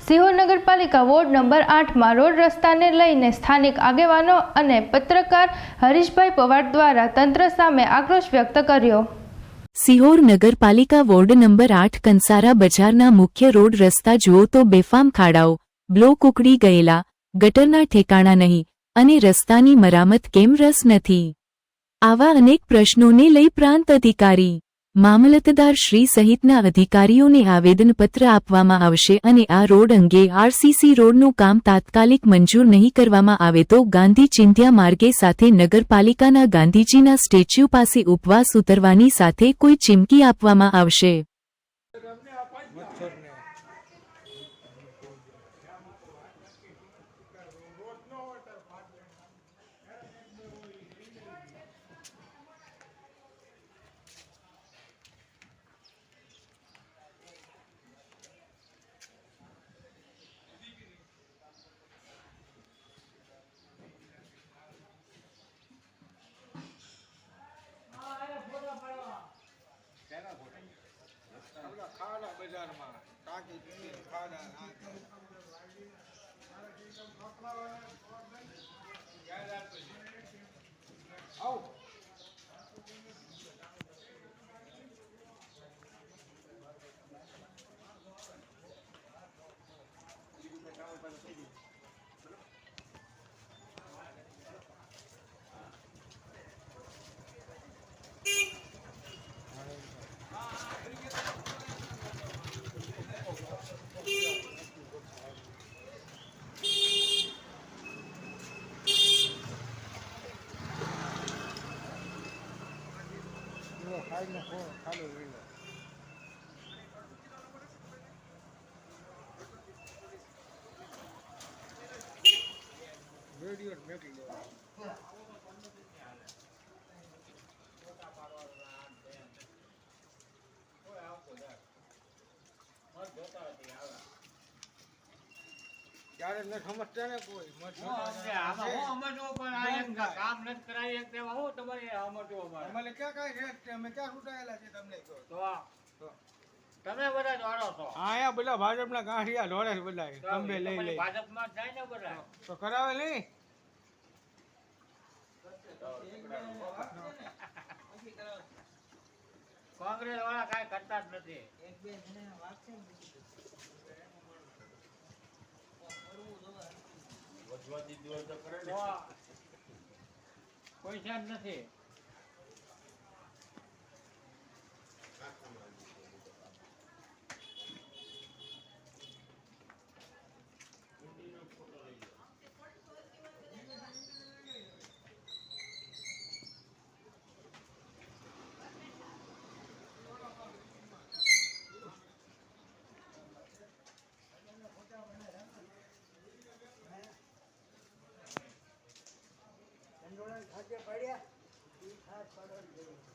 સિહોર નગરપાલિકા ward number 8માં road રસ્તાને લઈને સ્થાનિક આગેવાનો અને પત્રકાર હરીશભાઈ પવાર દ્વારા તંત્ર સામે આક્રોશ વ્યક્ત કર્યો। સિહોર નગરપાલિકા વોર્ડ નંબર 8 કંસારા બજારના મુખ્ય રોડ રસ્તા જુઓ તો બેફામ ખાડાઓ, બ્લોક ઉખડી ગયેલા, ગટરના ઠેકાણા નહીં અને રસ્તાની મરામત કેમ રસ નથી। આવા અનેક પ્રશ્નોને લઈ પ્રાંત અધિકારી, મામલતદાર શ્રી સહિતના અધિકારીઓને આવેદનપત્ર આપવામાં આવશે અને આ રોડ અંગે આરસીસી રોડનું કામ તાત્કાલિક મંજૂર નહીં કરવામાં આવે તો ગાંધી ચિંધ્યા માર્ગે સાથે નગરપાલિકાના ગાંધીજીના સ્ટેચ્યુ પાસે ઉપવાસ ઉતરવાની સાથે કોઈ ચીમકી આપવામાં આવશે। यार न समझते ने कोई मत समझो पर आ एक काम न कराई एक तेवा हो તમારે સમજો મને ક્યાં કાઈ રેટ છે અમે ક્યાં છૂટાયેલા છે તમને કહો તો તમે બધા જોડો છો આયા બધા ભાજપના ગાંઠિયા ઢોળે છે બધા તમે લઈ લઈ ભાજપમાં જાય ને બધા તો કરાવે નહીં કોંગ્રેસ વાળા કાઈ કરતા જ નથી એક બે જણે વાગશે કોઈ છે નથી। આજે પડ્યા ઈ ખાસ પડવાનું જોઈએ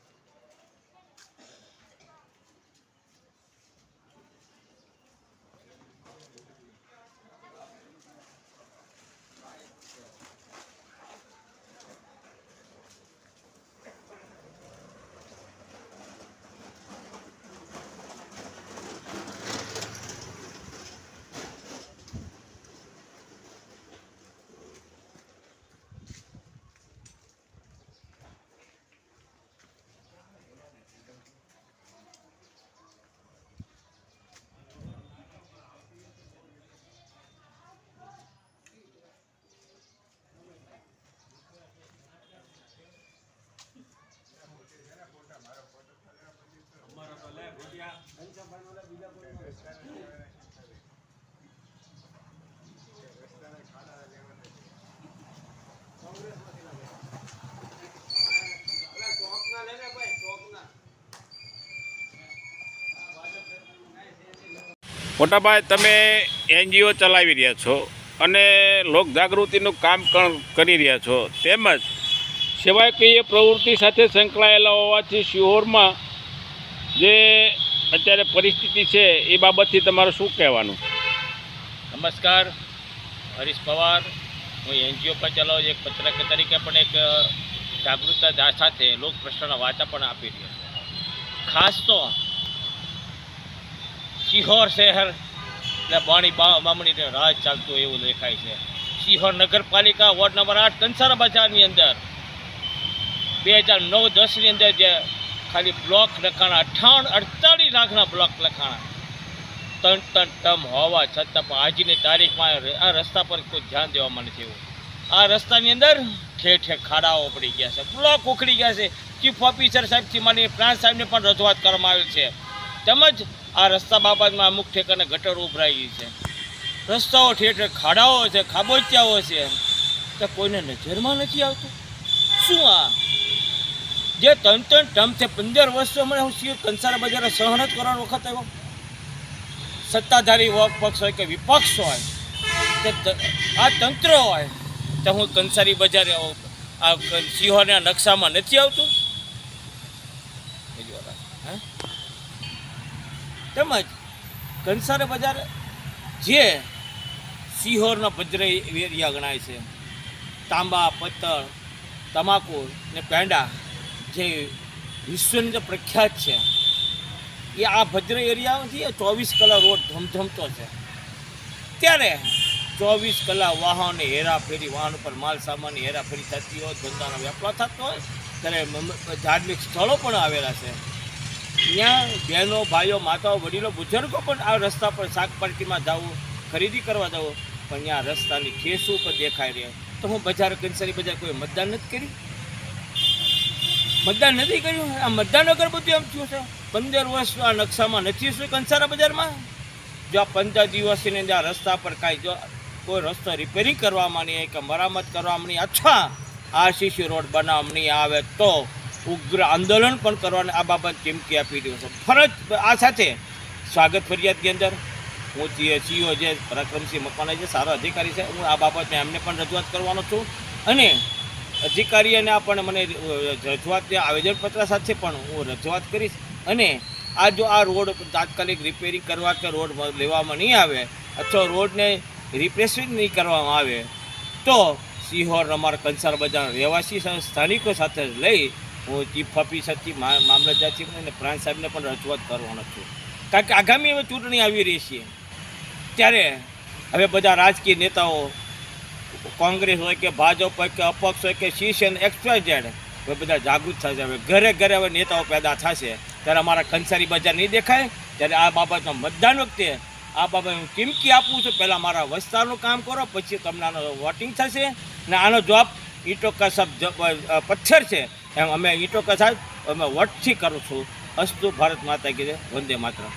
મોટાભાઈ તમે એનજીઓ ચલાવી રહ્યા છો અને લોક જાગૃતિનું કામ કરી રહ્યા છો તેમજ સેવાકીય પ્રવૃત્તિ સાથે સંકળાયેલા હોવાથી સિહોરમાં જે અત્યારે પરિસ્થિતિ છે એ બાબતથી તમારું શું કહેવાનું? નમસ્કાર, હરીશ પવાર। હું એનજીઓ પર ચલાવું એક પત્રકાર તરીકે પણ એક જાગૃતતા સાથે લોક પ્રશ્નોના વાર્તા પણ આપી રહ્યો છું। ખાસ તો સિહોર શહેર એટલે બામણીને રાજ ચાલતું એવું દેખાય છે. સિહોર નગરપાલિકા વોર્ડ નંબર 8 કંસારા બજારની અંદર 2009-10ની અંદર જે ખાલી બ્લોક લખાણા 48 લાખના બ્લોક લખાણા 3 ટર્મ હોવા છતાં પણ આજની તારીખમાં આ રસ્તા પર કોઈ ધ્યાન દેવામાં નથી એવું. આ રસ્તાની અંદર ઠેર ઠેર ખાડાઓ પડી ગયા છે, બ્લોક ઉખડી ગયા છે. ચીફ ઓફિસર સાહેબથી માંડી પ્રાંત સાહેબને પણ રજૂઆત કરવામાં આવેલ છે. તેમજ આ રસ્તા બાબતમાં અમુક ઠેકાને ગટર ઉભરાઈ ગઈ છે, રસ્તાઓ ઠેર ઠેર ખાડાઓ છે, ખાબોચિયાઓ છે, તો કોઈને નજરમાં નથી આવતું. શું આ જે 3 ટર્મ છે 15 વર્ષો મને હું સિંહ કંસારા બજારે સહન જ કરવાનો વખત આવ્યો. સત્તાધારી પક્ષ હોય કે વિપક્ષ હોય કે આ તંત્ર હોય તો હું કંસારી બજારે આ સિંહોના નકશામાં નથી આવતું. તેમજ કંસારા બજાર જે સિહોરના ભદ્ર એરિયા ગણાય છે, તાંબા, પત્તળ, તમાકુ ને પેંડા જે વિશ્વની જે પ્રખ્યાત છે, એ આ ભદ્ર એરિયામાંથી 24 કલાક રોડ ધમધમતો છે. ત્યારે 24 કલાક વાહનની હેરાફેરી, વાહન ઉપર માલ સામાનની હેરાફેરી થતી હોય, ધંધાનો વેપાર થતો હોય, ત્યારે ધાર્મિક સ્થળો પણ આવેલા છે. ત્યાં બહેનો, ભાઈઓ, માતાઓ, વડીલો, બુઝુર્ગો પણ આ રસ્તા પર શાકભાજીમાં જવું, ખરીદી કરવા જવું, પણ ત્યાં રસ્તાની ઠેસું પર દેખાઈ રહ્યા. તો હું બજાર કંસારી બજાર કોઈ મતદાન નથી કર્યું? મતદાન નથી કર્યું. આ મતદાન વગર બધું એમ થયું છે. 15 વર્ષ આ નકશામાં નથી શું કંસારા બજારમાં? જો આ 15 દિવસની અંદર આ રસ્તા પર કાંઈ જો કોઈ રસ્તો રિપેરિંગ કરવામાં નહીં, કે મરામત કરવામાં નહીં, અથવા આરસીસી રોડ બનાવવામાં નહીં આવે તો ઉગ્ર આંદોલન પણ કરવાની આ બાબત ચીમકી આપી રહ્યો છે. ફરજ આ સાથે સ્વાગત ફરિયાદની અંદર હું સીઓ જે પરાક્રમસિંહ મકવાણા જે સારા અધિકારી છે, હું આ બાબતને એમને પણ રજૂઆત કરવાનો છું. અને અધિકારીઓને પણ મને રજૂઆત આવેદનપત્ર સાથે પણ હું રજૂઆત કરીશ. અને આ જો આ રોડ તાત્કાલિક રિપેરિંગ કરવા કે રોડ લેવામાં નહીં આવે અથવા રોડને રિપ્લેસમેન્ટ નહીં કરવામાં આવે તો સિહોર અમારા કંસારા બજાર રહેવાસી સ્થાનિકો સાથે લઈ હું ચીફ ઓફિસરથી મામલતદારથી અને પ્રાંત સાહેબને પણ રજૂઆત કરવાનો છું. કારણ કે આગામી હવે ચૂંટણી આવી રહી છે, ત્યારે હવે બધા રાજકીય નેતાઓ, કોંગ્રેસ હોય કે ભાજપ હોય કે અપક્ષ હોય કે શિવસેના XYZ, હવે બધા જાગૃત થશે. હવે ઘરે ઘરે હવે નેતાઓ પેદા થશે. ત્યારે અમારા કંસારી બજાર નહીં દેખાય. ત્યારે આ બાબતમાં મતદાન વખતે આ બાબતે હું ચીમકી આપું છું, પહેલાં મારા વિસ્તારનું કામ કરો, પછી તમને આનો વોટિંગ થશે. અને આનો જવાબ ઈંટો કા સબ પથ્થર છે એમ અમે ઈંટો કા સાહેબ અમે વટથી કરું છું. અસ્તુ ભારત માતા કી જય, વંદે માતરમ.